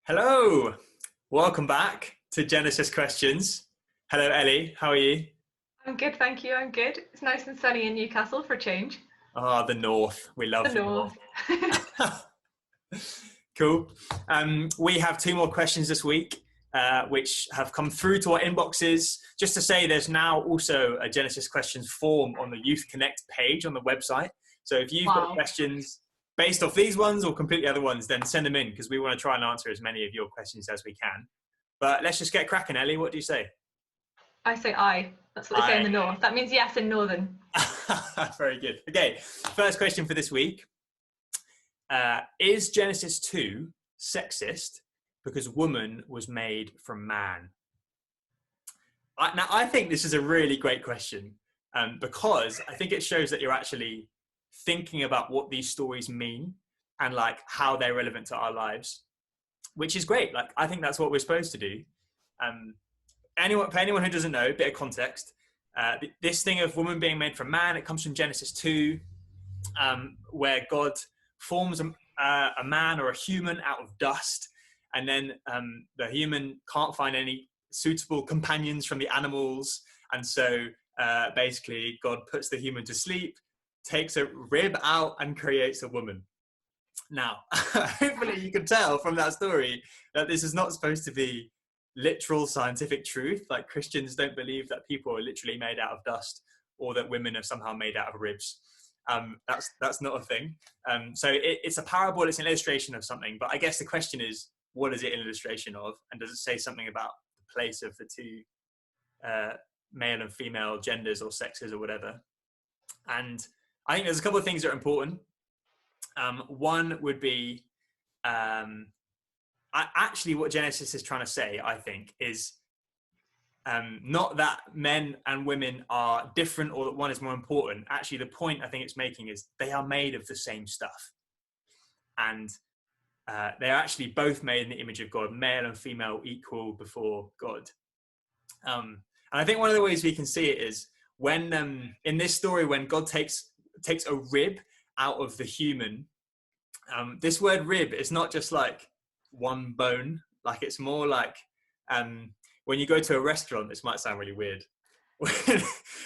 Hello, welcome back to Genesis Questions. Hello, Ellie, how are you? I'm good, thank you. I'm good. It's nice and sunny in Newcastle for a change. Ah, the North. We The love the north. North. Cool. We have two more questions this week, which have come through to our inboxes. Just to say, there's now also a Genesis Questions form on the Youth Connect page on the website. So if you've got Wow. questions based off these ones or completely other ones, then send them in because we want to try and answer as many of your questions as we can. But let's just get cracking, Ellie. What do you say? I say aye. That's what they say in I the north. That means yes in northern. Very good. Okay, first question for this week. Is Genesis 2 sexist because woman was made from man? Now, I think this is a really great question because I think it shows that you're actually thinking about what these stories mean and like how they're relevant to our lives, which is great. Like, I think that's what we're supposed to do. Um, for anyone who doesn't know, a bit of context. This thing of woman being made from man, it comes from Genesis 2, where God forms a man or a human out of dust, and then the human can't find any suitable companions from the animals, and so basically God puts the human to sleep, takes a rib out, and creates a woman. Now, hopefully you can tell from that story that this is not supposed to be literal scientific truth. Like, Christians don't believe that people are literally made out of dust or that women are somehow made out of ribs. That's not a thing. So it's a parable, it's an illustration of something. But I guess the question is, what is it an illustration of? And does it say something about the place of the two male and female genders or sexes or whatever? And I think there's a couple of things that are important. One would be actually what Genesis is trying to say, I think, is not that men and women are different or that one is more important. Actually, the point I think it's making is they are made of the same stuff. And they're actually both made in the image of God, male and female equal before God. And I think one of the ways we can see it is when, in this story, when God takes a rib out of the human, this word rib is not just like one bone, like it's more like when you go to a restaurant, this might sound really weird.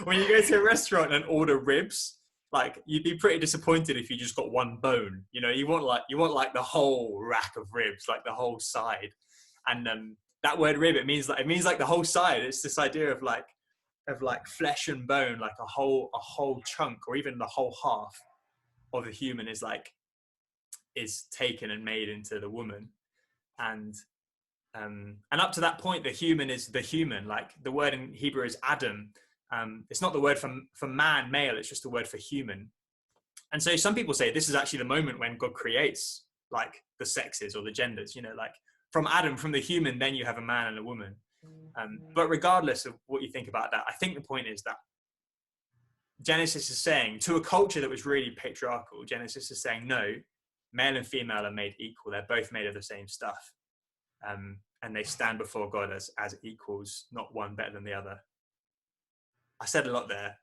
When you go to a restaurant and order ribs, like, you'd be pretty disappointed if you just got one bone. You know, you want like the whole rack of ribs, like the whole side. And that word rib, it means like the whole side. It's this idea of like flesh and bone, like a whole chunk, or even the whole half of the human is taken and made into the woman. And up to that point, the human is the human. Like, the word in Hebrew is Adam. It's not the word for man, male. It's just the word for human. And so some people say this is actually the moment when God creates like the sexes or the genders. You know, like from Adam, from the human, then you have a man and a woman. But regardless of what you think about that, I think the point is that Genesis is saying, to a culture that was really patriarchal, Genesis is saying, no, male and female are made equal. They're both made of the same stuff. And they stand before God as equals, not one better than the other. I said a lot there.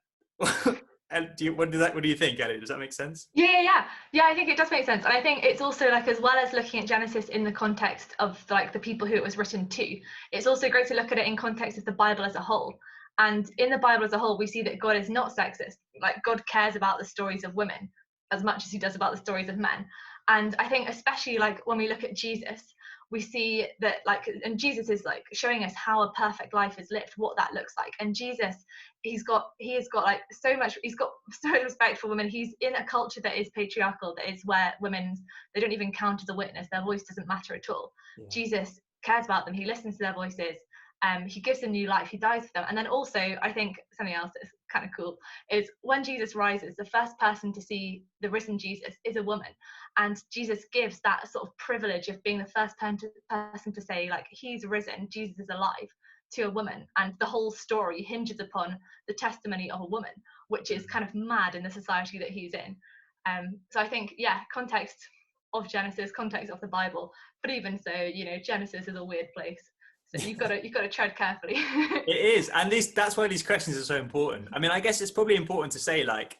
And what do you think, Ellie? Does that make sense? Yeah. I think it does make sense, and I think it's also like, as well as looking at Genesis in the context of like the people who it was written to, it's also great to look at it in context of the Bible as a whole. And in the Bible as a whole, we see that God is not sexist. Like, God cares about the stories of women as much as he does about the stories of men. And I think especially like when we look at Jesus, we see that, like, and Jesus is like showing us how a perfect life is lived, what that looks like. And Jesus, he has got like so much, he's got so much respect for women. He's in a culture that is patriarchal, that is where women, they don't even count as a witness, their voice doesn't matter at all. Yeah. Jesus cares about them, he listens to their voices, he gives them new life, he dies for them. And then also, I think something else that's kind of cool is when Jesus rises, the first person to see the risen Jesus is a woman. And Jesus gives that sort of privilege of being the first person to say, like, he's risen, Jesus is alive, to a woman. And the whole story hinges upon the testimony of a woman, which is kind of mad in the society that he's in. So I think, yeah, context of Genesis, context of the Bible, but even so, you know, Genesis is a weird place. So you've got to tread carefully. It is, and that's why these questions are so important. I mean, I guess it's probably important to say, like,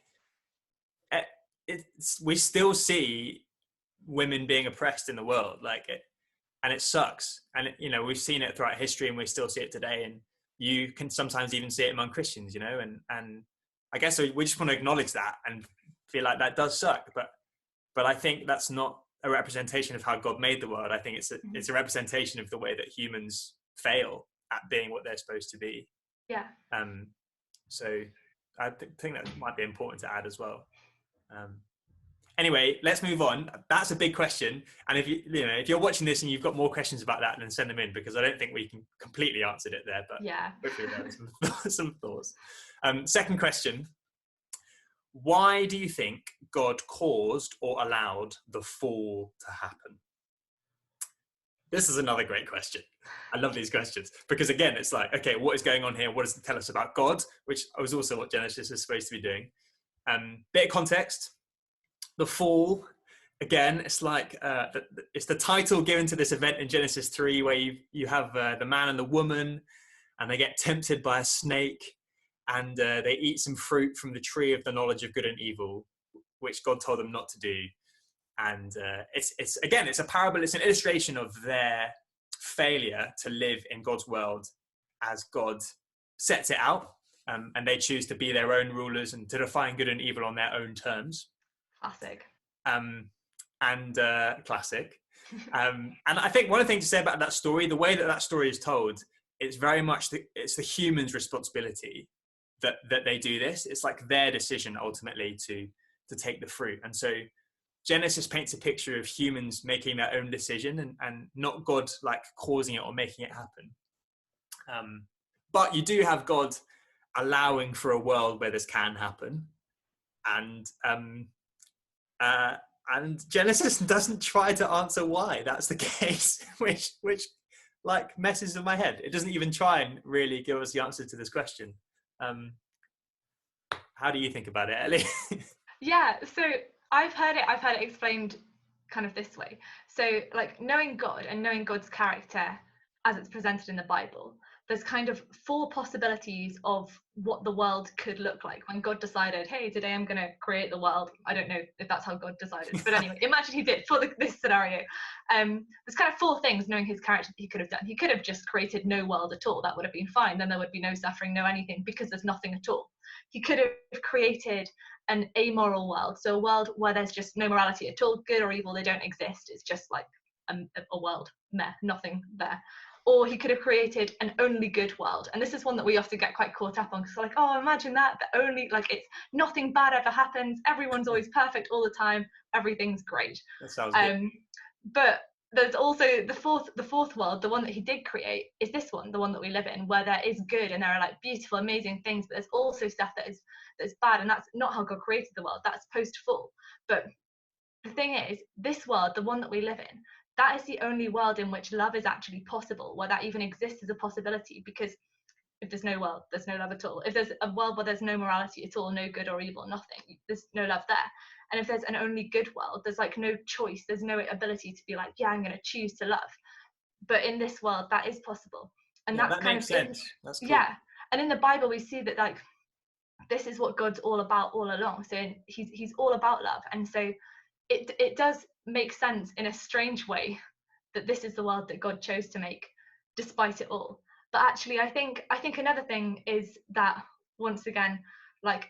we still see women being oppressed in the world, like, and it sucks. And we've seen it throughout history, and we still see it today. And you can sometimes even see it among Christians, and I guess we just want to acknowledge that and feel like that does suck. But I think that's not a representation of how God made the world. I think it's a representation of the way that humans fail at being what they're supposed to be. Yeah. So I think that might be important to add as well. Anyway, let's move on. That's a big question, and if you're watching this and you've got more questions about that, then send them in, because I don't think we can completely answer it there. But yeah, hopefully there are some thoughts. Second question: why do you think God caused or allowed the fall to happen? This is another great question. I love these questions because, again, it's like, okay, what is going on here? What does it tell us about God? Which was also what Genesis is supposed to be doing. Bit of context. The fall, again, it's like it's the title given to this event in Genesis 3, where you have the man and the woman, and they get tempted by a snake, and they eat some fruit from the tree of the knowledge of good and evil, which God told them not to do. And it's a parable. It's an illustration of their failure to live in God's world as God sets it out, and they choose to be their own rulers and to define good and evil on their own terms. Classic. Classic. And I think one of the things to say about that story, the way that story is told, it's very much it's the human's responsibility that they do this. It's like their decision ultimately to take the fruit. And so Genesis paints a picture of humans making their own decision and not God like causing it or making it happen. But you do have God allowing for a world where this can happen. And Genesis doesn't try to answer why that's the case, which like messes with my head. It doesn't even try and really give us the answer to this question. How do you think about it, Ellie? Yeah, so I've heard it explained kind of this way. So like knowing God and knowing God's character as it's presented in the Bible, there's kind of 4 possibilities of what the world could look like when God decided, hey, today I'm going to create the world. I don't know if that's how God decided, but anyway, imagine he did for this scenario. There's kind of 4 things, knowing his character, that he could have done. He could have just created no world at all. That would have been fine. Then there would be no suffering, no anything, because there's nothing at all. He could have created an amoral world, so a world where there's just no morality at all, good or evil, they don't exist. It's just like a world, nothing there. Or he could have created an only good world. And this is one that we often get quite caught up on, because we're like, oh, imagine that only, like, it's nothing bad ever happens, everyone's always perfect all the time, everything's great. That sounds good. But there's also the fourth world, the one that he did create, is this one, the one that we live in, where there is good and there are like beautiful, amazing things, but there's also stuff that's bad, and that's not how God created the world. That's post-fall. But the thing is, this world, the one that we live in, that is the only world in which love is actually possible, where that even exists as a possibility. Because if there's no world, there's no love at all. If there's a world where there's no morality at all, no good or evil, nothing, there's no love there. And if there's an only good world, there's like no choice, there's no ability to be like, yeah, I'm going to choose to love. But in this world, that is possible. And yeah, that's that kind makes of sense. That's cool. Yeah. And in the Bible, we see that like this is what God's all about all along. So he's all about love. And so it does make sense in a strange way that this is the world that God chose to make, despite it all. But actually, I think another thing is that, once again, like,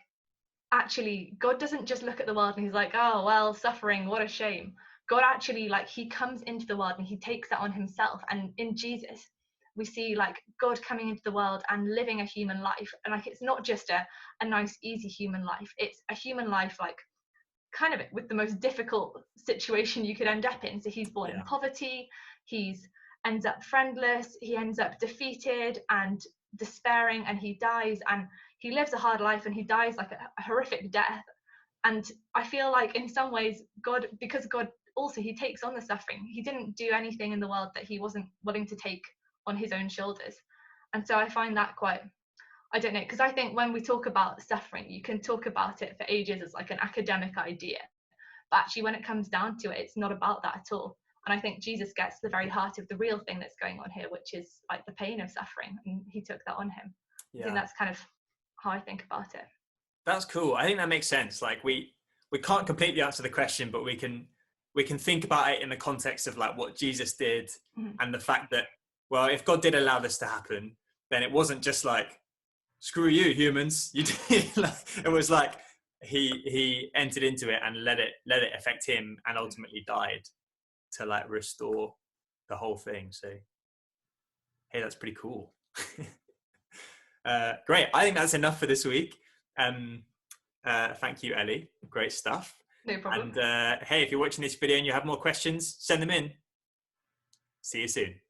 actually, God doesn't just look at the world and he's like, oh, well, suffering, what a shame. God actually, like, he comes into the world and he takes that on himself. And in Jesus, we see like God coming into the world and living a human life. And like, it's not just a nice, easy human life. It's a human life, like, kind of with the most difficult situation you could end up in. So he's born in poverty, he's ends up friendless, he ends up defeated and despairing, and he dies, and he lives a hard life, and he dies like a horrific death. And I feel like in some ways God, because God also, he takes on the suffering. He didn't do anything in the world that he wasn't willing to take on his own shoulders. And so I find that quite, I don't know, because I think when we talk about suffering, you can talk about it for ages as like an academic idea, but actually when it comes down to it, it's not about that at all. And I think Jesus gets to the very heart of the real thing that's going on here, which is like the pain of suffering, and he took that on him. I think that's kind of how I think about it. That's cool. I think that makes sense. Like we can't completely answer the question, but we can we can think about it in the context of like what Jesus did, Mhm. and the fact that, well, if God did allow this to happen, then it wasn't just like, screw you humans, you did. It was like he entered into it and let it affect him, and ultimately died to like restore the whole thing. So hey, that's pretty cool. Great, I think that's enough for this week. Thank you, Ellie, great stuff. No problem. And hey, if you're watching this video and you have more questions, send them in. See you soon.